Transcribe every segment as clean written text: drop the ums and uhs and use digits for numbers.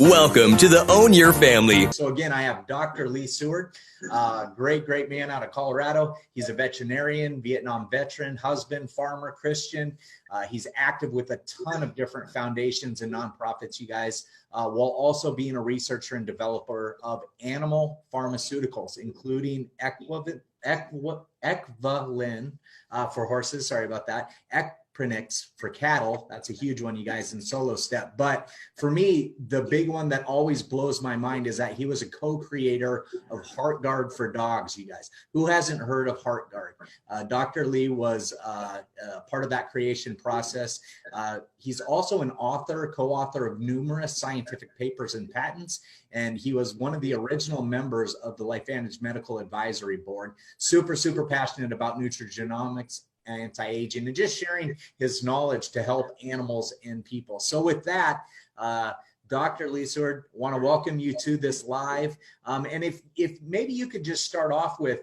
Welcome to the Own Your Family. So again, I have Dr. Lee Seward, great man out of Colorado. He's a veterinarian, Vietnam veteran, husband, farmer, Christian. He's active with a ton of different foundations and nonprofits, you guys, while also being a researcher and developer of animal pharmaceuticals, including Equilin for horses. Sorry about that. Prenix for cattle. That's a huge one, you guys, in Solo Step. But for me, the big one that always blows my mind is that he was a co-creator of HeartGuard for dogs, you guys. Who hasn't heard of HeartGuard? Dr. Lee was part of that creation process. He's also an author, co-author of numerous scientific papers and patents, and he was one of the original members of the LifeVantage Medical Advisory Board. Super passionate about nutrigenomics, anti-aging, and just sharing his knowledge to help animals and people. So with that, Dr. Lee Seward, want to welcome you to this live. And if maybe you could just start off with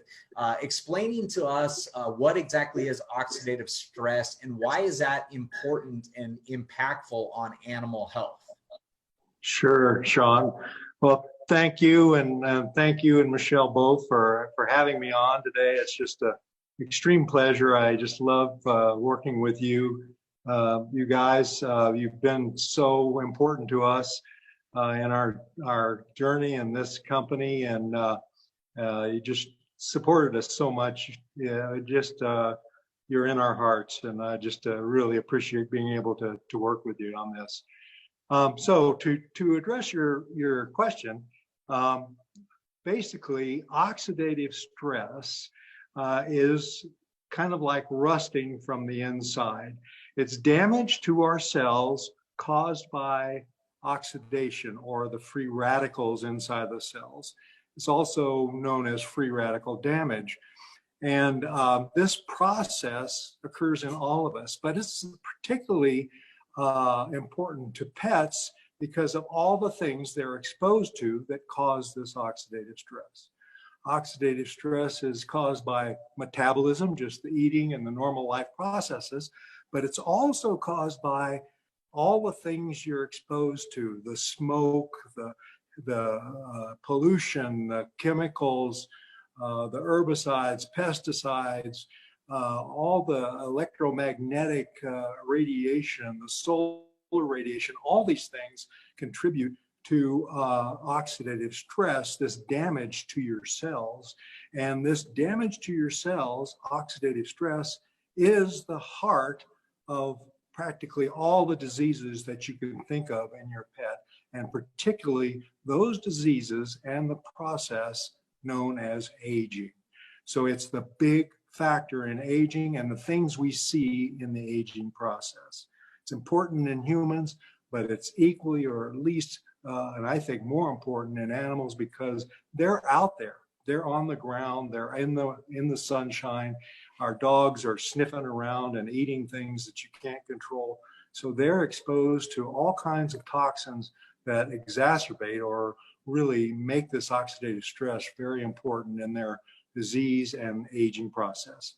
explaining to us what exactly is oxidative stress and why is that important and impactful on animal health? Sure, Sean. Well, thank you, and thank you and Michelle both for having me on today. It's just a extreme pleasure. I just love working with you. You guys, you've been so important to us in our journey in this company, and you just supported us so much. Yeah, you're in our hearts, and I just really appreciate being able to work with you on this. So to address your question, basically oxidative stress is kind of like rusting from the inside. It's damage to our cells caused by oxidation or the free radicals inside the cells. It's also known as free radical damage. And this process occurs in all of us, but it's particularly important to pets because of all the things they're exposed to that cause this oxidative stress. Oxidative stress is caused by metabolism, just the eating and the normal life processes, but it's also caused by all the things you're exposed to, the smoke, the pollution, the chemicals, the herbicides, pesticides, all the electromagnetic radiation, the solar radiation, all these things contribute to oxidative stress, this damage to your cells. And this damage to your cells, oxidative stress, is the heart of practically all the diseases that you can think of in your pet, and particularly those diseases and the process known as aging. So it's the big factor in aging and the things we see in the aging process. It's important in humans, but it's equally, or at least and I think more important in animals, because they're out there, they're on the ground, they're in the sunshine. Our dogs are sniffing around and eating things that you can't control. So they're exposed to all kinds of toxins that exacerbate or really make this oxidative stress very important in their disease and aging process.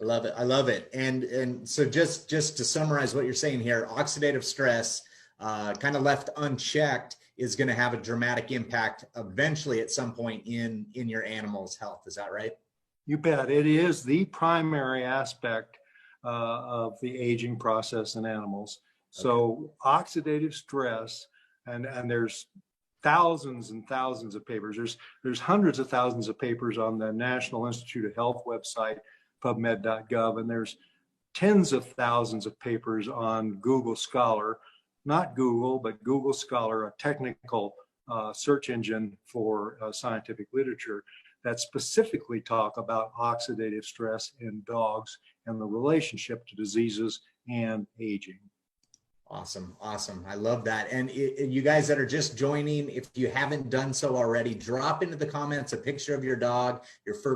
I love it. I love it. And so just to summarize what you're saying here, oxidative stress kind of left unchecked is going to have a dramatic impact eventually at some point in your animal's health. Is that right? You bet. It is the primary aspect of the aging process in animals. Okay. So oxidative stress, and there's thousands and thousands of papers. There's hundreds of thousands of papers on the National Institute of Health website, PubMed.gov, and there's tens of thousands of papers on Google Scholar. Not Google, but Google Scholar, a technical search engine for scientific literature that specifically talk about oxidative stress in dogs and the relationship to diseases and aging. Awesome. I love that. And you guys that are just joining, if you haven't done so already, drop into the comments a picture of your dog, your fur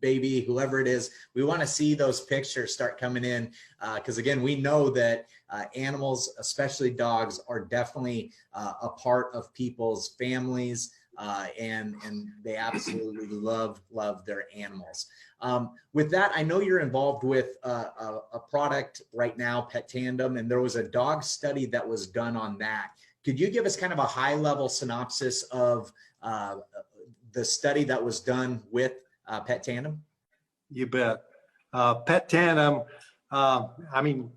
baby, whoever it is. We want to see those pictures start coming in because, again, we know that animals, especially dogs, are definitely a part of people's families. And they absolutely love their animals. With that, I know you're involved with a product right now, Petandim, and there was a dog study that was done on that. Could you give us kind of a high level synopsis of the study that was done with Petandim? You bet. Petandim, I mean,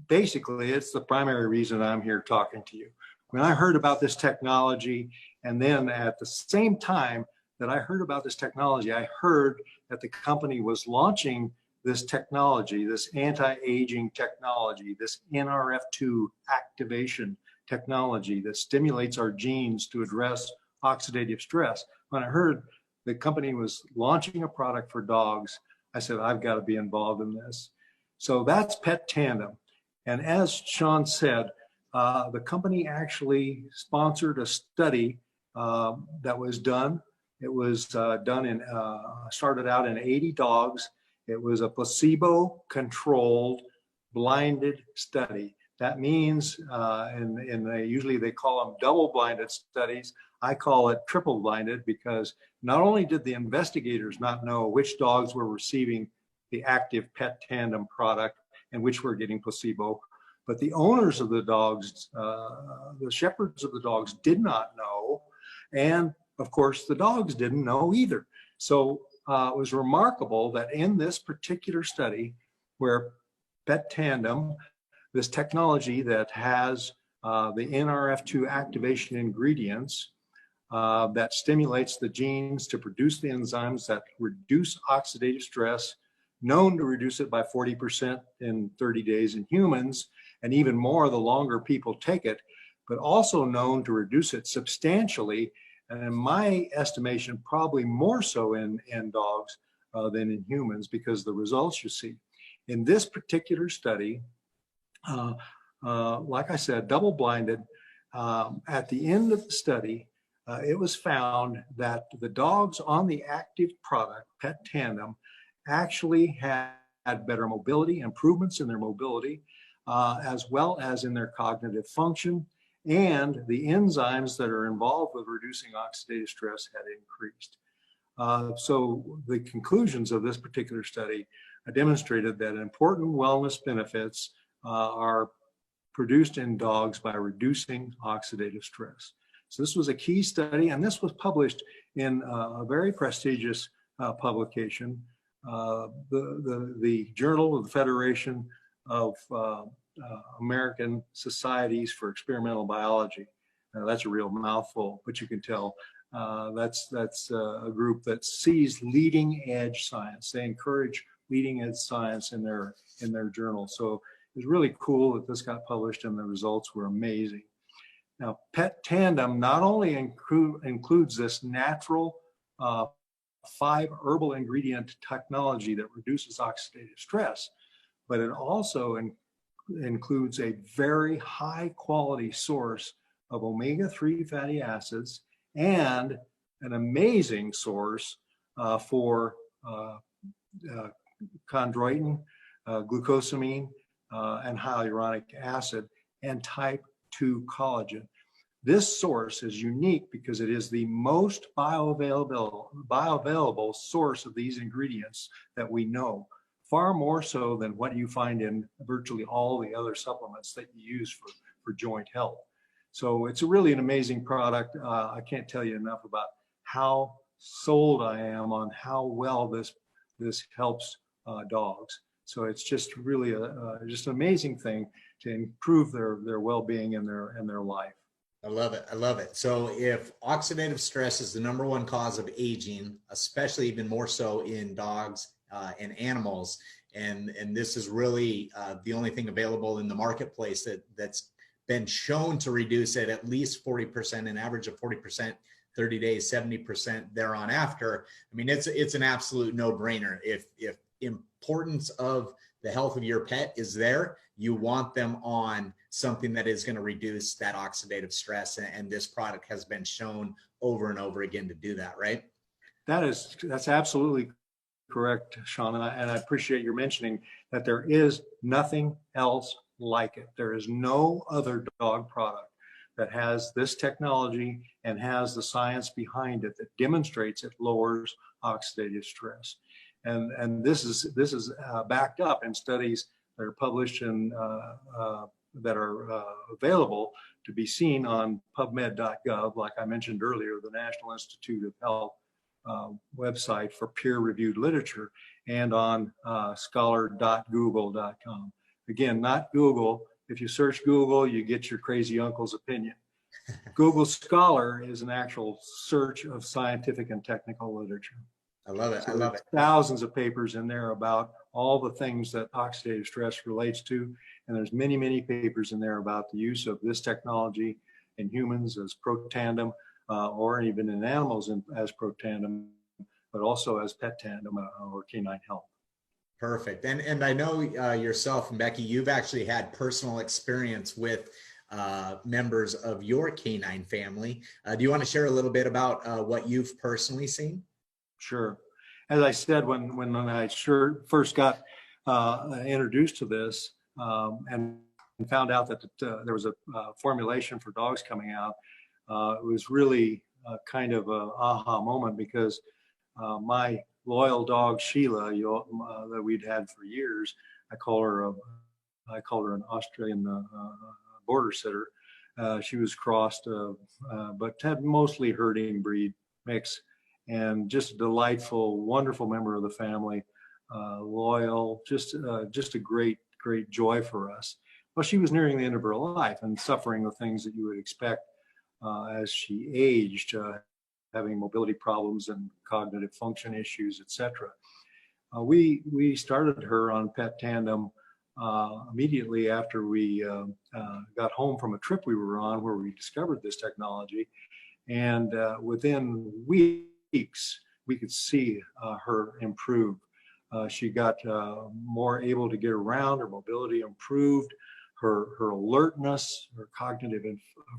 basically, it's the primary reason I'm here talking to you. When I heard about this technology, and then at the same time that I heard about this technology, I heard that the company was launching this technology, this anti-aging technology, this Nrf2 activation technology that stimulates our genes to address oxidative stress. When I heard the company was launching a product for dogs, I said, I've got to be involved in this. So that's Petandim. And as Sean said, the company actually sponsored a study that was done. It was started out in 80 dogs. It was a placebo-controlled, blinded study. That means, usually they call them double-blinded studies. I call it triple-blinded because not only did the investigators not know which dogs were receiving the active Petandim product and which were getting placebo, but the owners of the dogs, the shepherds of the dogs, did not know. And of course, the dogs didn't know either. So it was remarkable that in this particular study where Petandim, this technology that has the Nrf2 activation ingredients that stimulates the genes to produce the enzymes that reduce oxidative stress, known to reduce it by 40% in 30 days in humans, and even more the longer people take it, but also known to reduce it substantially, and in my estimation, probably more so in dogs than in humans, because the results you see. In this particular study, like I said, double-blinded, at the end of the study, it was found that the dogs on the active product, Petandim, actually had better mobility, improvements in their mobility, as well as in their cognitive function, and the enzymes that are involved with reducing oxidative stress had increased. So the conclusions of this particular study demonstrated that important wellness benefits are produced in dogs by reducing oxidative stress. So this was a key study, and this was published in a very prestigious publication, the Journal of the Federation of American Societies for Experimental Biology. That's a real mouthful, but you can tell that's a group that sees leading edge science. They encourage leading edge science in their journal. So it's really cool that this got published and the results were amazing. Now, Petandim not only includes this natural 5 herbal ingredient technology that reduces oxidative stress, but it also includes a very high quality source of omega-3 fatty acids and an amazing source for chondroitin, glucosamine, and hyaluronic acid, and type 2 collagen. This source is unique because it is the most bioavailable source of these ingredients that we know, far more so than what you find in virtually all the other supplements that you use for joint health. So it's really an amazing product. I can't tell you enough about how sold I am on how well this helps dogs. So it's just really just an amazing thing to improve their well-being and their life. I love it. I love it. So if oxidative stress is the #1 cause of aging, especially even more so in dogs and animals, and this is really the only thing available in the marketplace that's been shown to reduce it at least 40%, an average of 40%, 30 days, 70% thereon after. I mean, it's an absolute no-brainer. If importance of the health of your pet is there, you want them on something that is going to reduce that oxidative stress, and this product has been shown over and over again to do that, right? That's absolutely correct, Sean, and I appreciate your mentioning that there is nothing else like it. There is no other dog product that has this technology and has the science behind it that demonstrates it lowers oxidative stress. And this is backed up in studies that are published and that are available to be seen on PubMed.gov, like I mentioned earlier, the National Institute of Health website for peer-reviewed literature, and on scholar.google.com. Again, not Google. If you search Google, you get your crazy uncle's opinion. Google Scholar is an actual search of scientific and technical literature. I love it. So I love it. Thousands of papers in there about all the things that oxidative stress relates to. And there's many, many papers in there about the use of this technology in humans as Protandim, or even in animals as Protandim, but also as Petandim or canine health. Perfect. And I know yourself and Becky, you've actually had personal experience with members of your canine family. Do you want to share a little bit about what you've personally seen? Sure. As I said, when I first got introduced to this and found out that there was a formulation for dogs coming out, it was really kind of an aha moment, because my loyal dog Sheila, that we'd had for years, I call her an Australian border sitter. She was crossed, but had mostly herding breed mix, and just a delightful, wonderful member of the family, loyal, just a great joy for us. Well, she was nearing the end of her life and suffering the things that you would expect as she aged, having mobility problems and cognitive function issues, etc. We started her on Petandim immediately after we got home from a trip we were on where we discovered this technology, and within weeks we could see her improve. She got more able to get around, her mobility improved, her alertness, her cognitive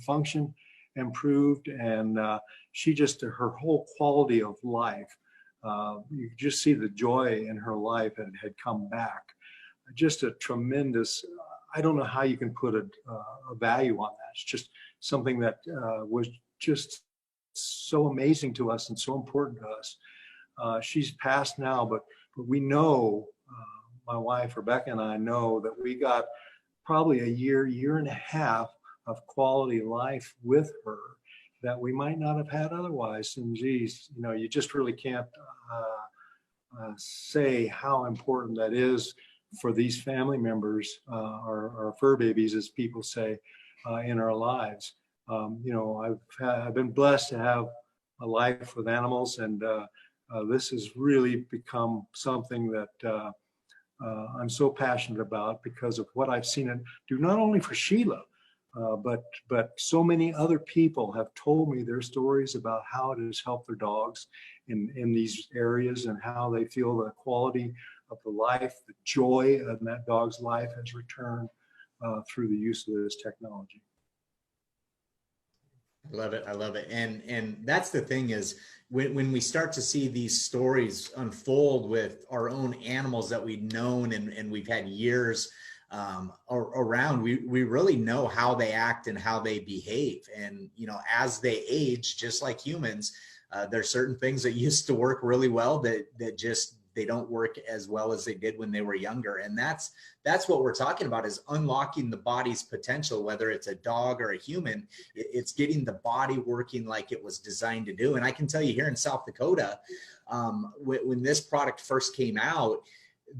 function improved, and her whole quality of life, you could just see the joy in her life had come back. Just a tremendous, I don't know how you can put a value on that. It's just something that was just so amazing to us and so important to us. She's passed now, but we know, my wife Rebecca and I know, that we got probably a year and a half of quality life with her that we might not have had otherwise. And geez, you just really can't say how important that is for these family members, our fur babies, as people say, in our lives. I've been blessed to have a life with animals, and this has really become something that I'm so passionate about because of what I've seen it do, not only for Sheila, but so many other people have told me their stories about how it has helped their dogs in these areas, and how they feel the quality of the life, the joy of that dog's life has returned through the use of this technology. I love it. I love it. And that's the thing, is when we start to see these stories unfold with our own animals that we've known and we've had years around, we really know how they act and how they behave. And, as they age, just like humans, there's certain things that used to work really well that just, they don't work as well as they did when they were younger. And that's what we're talking about, is unlocking the body's potential, whether it's a dog or a human. It's getting the body working like it was designed to do. And I can tell you, here in South Dakota, when this product first came out,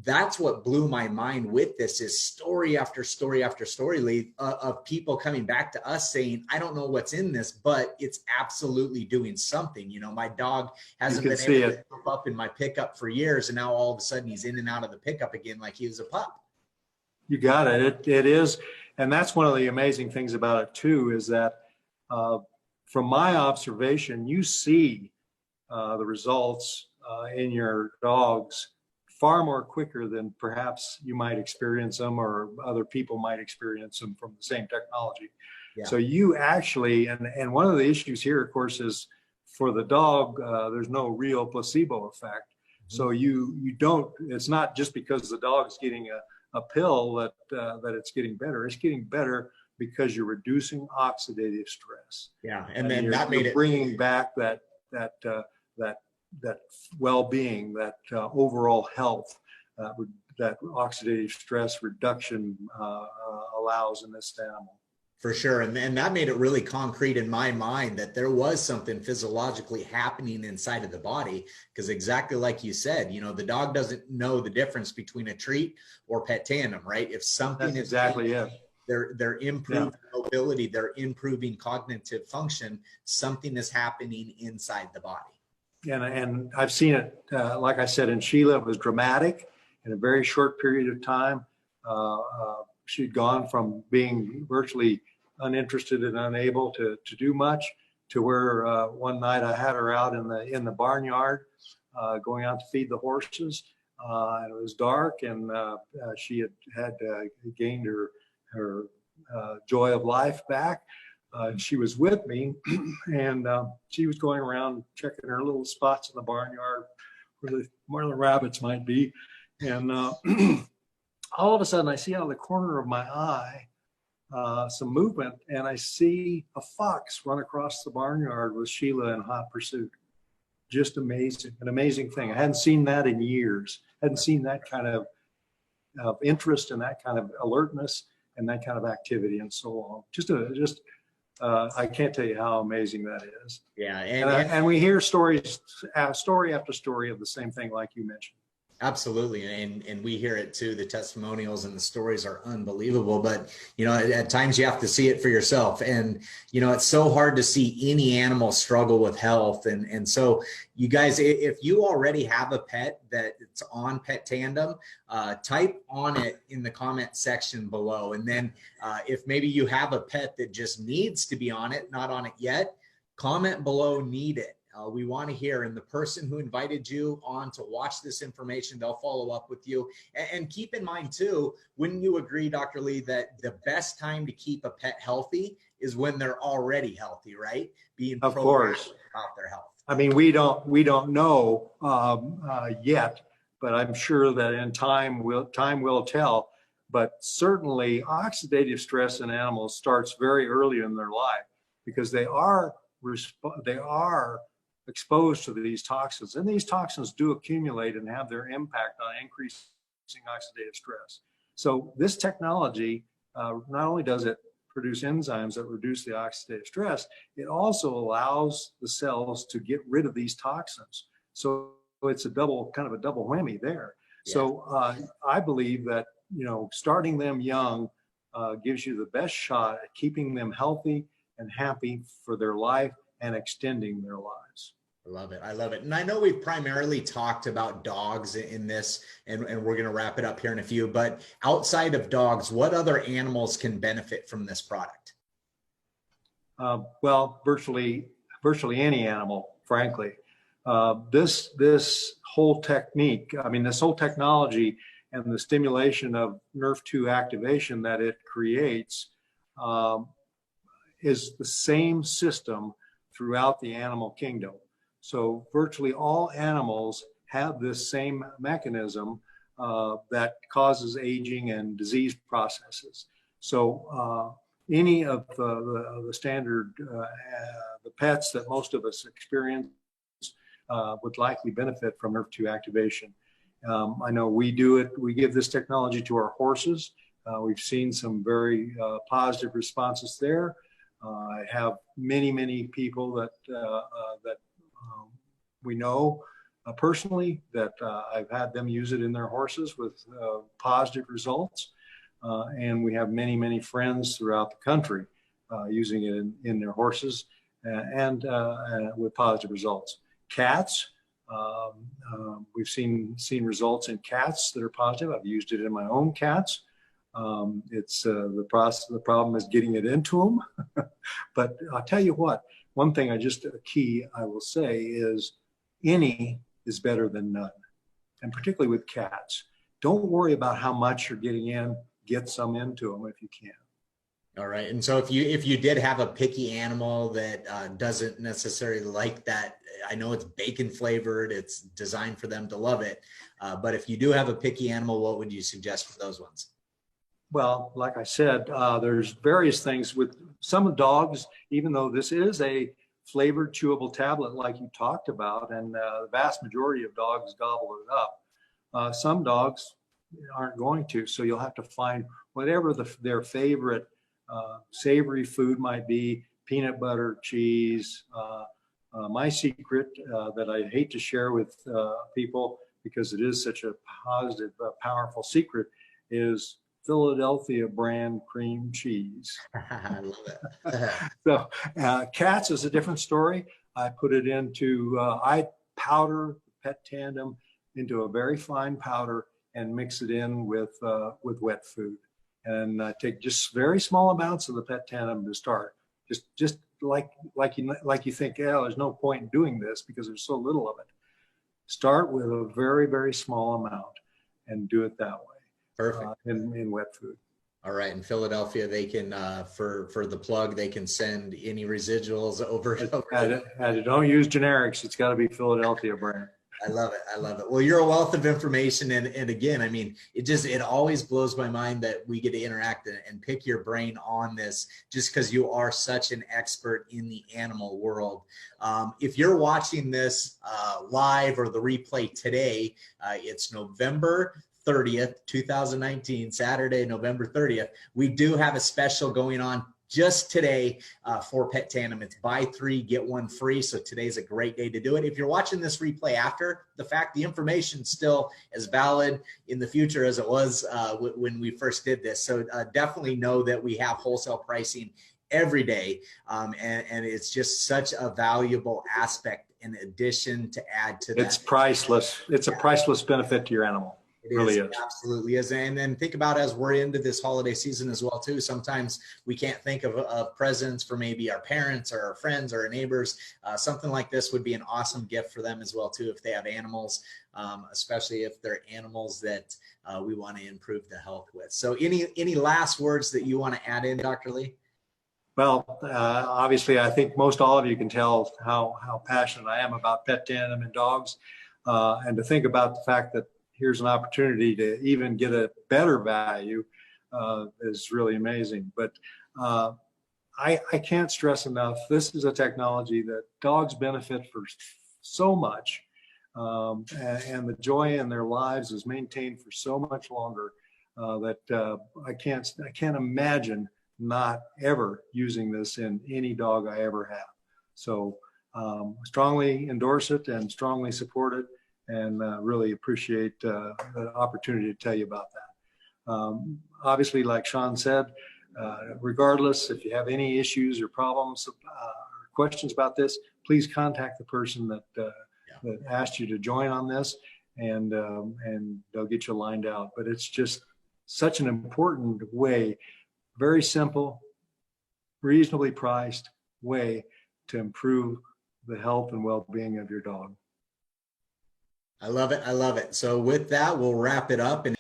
that's what blew my mind with this, is story after story after story, Lee, of people coming back to us saying, I don't know what's in this, but it's absolutely doing something. My dog hasn't been able to jump up in my pickup for years, and now all of a sudden he's in and out of the pickup again like he was a pup. You got it. It is. And that's one of the amazing things about it too, is that from my observation, you see the results in your dogs far more quicker than perhaps you might experience them, or other people might experience them from the same technology. Yeah. So you actually, and one of the issues here, of course, is for the dog, there's no real placebo effect. Mm-hmm. So you don't, it's not just because the dog's getting a pill that it's getting better. It's getting better because you're reducing oxidative stress. Yeah, and then that made it bringing back that well-being, that overall health that oxidative stress reduction allows in this animal. For sure. And that made it really concrete in my mind that there was something physiologically happening inside of the body. Because exactly like you said, you know, the dog doesn't know the difference between a treat or Petandim, right? If something That's is exactly it. they're improving mobility, they're improving cognitive function, something is happening inside the body. And I've seen it, like I said, in Sheila, it was dramatic in a very short period of time. She'd gone from being virtually uninterested and unable to do much to where one night I had her out in the barnyard going out to feed the horses. And it was dark, and she had gained her joy of life back. She was with me, and she was going around checking her little spots in the barnyard where the rabbits might be. And all of a sudden, I see out of the corner of my eye some movement, and I see a fox run across the barnyard with Sheila in hot pursuit. Just amazing, an amazing thing. I hadn't seen that in years. Hadn't seen that kind of interest and that kind of alertness and that kind of activity and so on. I can't tell you how amazing that is. Yeah, and we hear story after story of the same thing, like you mentioned. Absolutely. And we hear it too. The testimonials and the stories are unbelievable, but you know, at times you have to see it for yourself. And, you know, it's so hard to see any animal struggle with health. And so you guys, if you already have a pet that it's on Petandim, type on it in the comment section below. And then if maybe you have a pet that just needs to be on it, not on it yet, comment below, need it. We want to hear, and the person who invited you on to watch this information, they'll follow up with you. And keep in mind too, wouldn't you agree, Dr. Lee, that the best time to keep a pet healthy is when they're already healthy, right? Being of course about their health. I mean, we don't know yet, but I'm sure that in time will tell. But certainly, oxidative stress in animals starts very early in their life because they are exposed to these toxins, and these toxins do accumulate and have their impact on increasing oxidative stress. So this technology, not only does it produce enzymes that reduce the oxidative stress, it also allows the cells to get rid of these toxins. So it's kind of a double whammy there. Yeah. So I believe that, you know, starting them young gives you the best shot at keeping them healthy and happy for their life and extending their lives. I love it. I love it. And I know we've primarily talked about dogs in this, and we're going to wrap it up here in a few, but outside of dogs, what other animals can benefit from this product? Well, virtually any animal, frankly. This whole technique, I mean, this whole technology and the stimulation of Nrf2 activation that it creates is the same system throughout the animal kingdom. So virtually all animals have this same mechanism that causes aging and disease processes. So any of the standard, the pets that most of us experience would likely benefit from Nrf2 activation. I know we do it. We give this technology to our horses. We've seen some very positive responses there. I have many people that we know personally that I've had them use it in their horses with positive results. And we have many friends throughout the country using it in their horses and with positive results. Cats, we've seen results in cats that are positive. I've used it in my own cats. It's the problem is getting it into them. But I'll tell you what, one thing a key I will say is any is better than none. And particularly with cats, don't worry about how much you're getting in, get some into them if you can. All right. And so if you did have a picky animal that doesn't necessarily like that, I know it's bacon flavored, it's designed for them to love it. But if you do have a picky animal, what would you suggest for those ones? Well, like I said, there's various things with some dogs, even though this is a flavored chewable tablet like you talked about, and the vast majority of dogs gobble it up. Some dogs aren't going to, so you'll have to find whatever their favorite Savory food might be peanut butter, cheese. My secret that I hate to share with people, because it is such a positive, powerful secret, is Philadelphia brand cream cheese. I love it. So cats is a different story. I put it into, I powder Petandim into a very fine powder and mix it in with wet food. And I take just very small amounts of the Petandim to start. Just like you think, yeah, there's no point in doing this because there's so little of it. Start with a very, very small amount and do it that way. Perfect. In wet food. All right. In Philadelphia, they can, for the plug, they can send any residuals over. Don't use generics. It's got to be Philadelphia brand. I love it. I love it. Well, you're a wealth of information. And again, I mean, it always blows my mind that we get to interact and pick your brain on this just because you are such an expert in the animal world. If you're watching this live or the replay today, it's November 30th, 2019, Saturday, November 30th. We do have a special going on just today for Petandim. It's buy 3, get 1 free. So today's a great day to do it. If you're watching this replay after the fact, the information still as valid in the future as it was when we first did this. So definitely know that we have wholesale pricing every day. And it's just such a valuable aspect in addition to add to that. It's priceless. It's a priceless benefit to your animal. It really is. Absolutely is. And then think about as we're into this holiday season as well, too. Sometimes we can't think of presents for maybe our parents or our friends or our neighbors. Something like this would be an awesome gift for them as well, too, if they have animals, especially if they're animals that we want to improve the health with. So any last words that you want to add in, Dr. Lee? Well, obviously, I think most all of you can tell how passionate I am about Petandim and dogs, and to think about the fact that here's an opportunity to even get a better value is really amazing. But I can't stress enough, this is a technology that dogs benefit for so much, and the joy in their lives is maintained for so much longer that I can't imagine not ever using this in any dog I ever have. So strongly endorse it and strongly support it, and really appreciate the opportunity to tell you about that. Obviously, like Sean said, regardless, if you have any issues or problems or questions about this, please contact the person that asked you to join on this, and they'll get you lined out. But it's just such an important way, very simple, reasonably priced way to improve the health and well-being of your dog. I love it. I love it. So with that, we'll wrap it up. And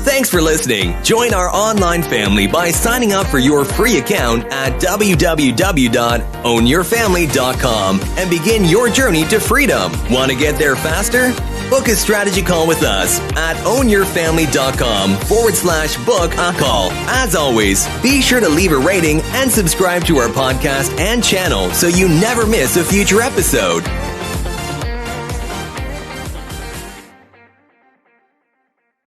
thanks for listening. Join our online family by signing up for your free account at www.ownyourfamily.com and begin your journey to freedom. Want to get there faster? Book a strategy call with us at ownyourfamily.com/book a call. As always, be sure to leave a rating and subscribe to our podcast and channel so you never miss a future episode.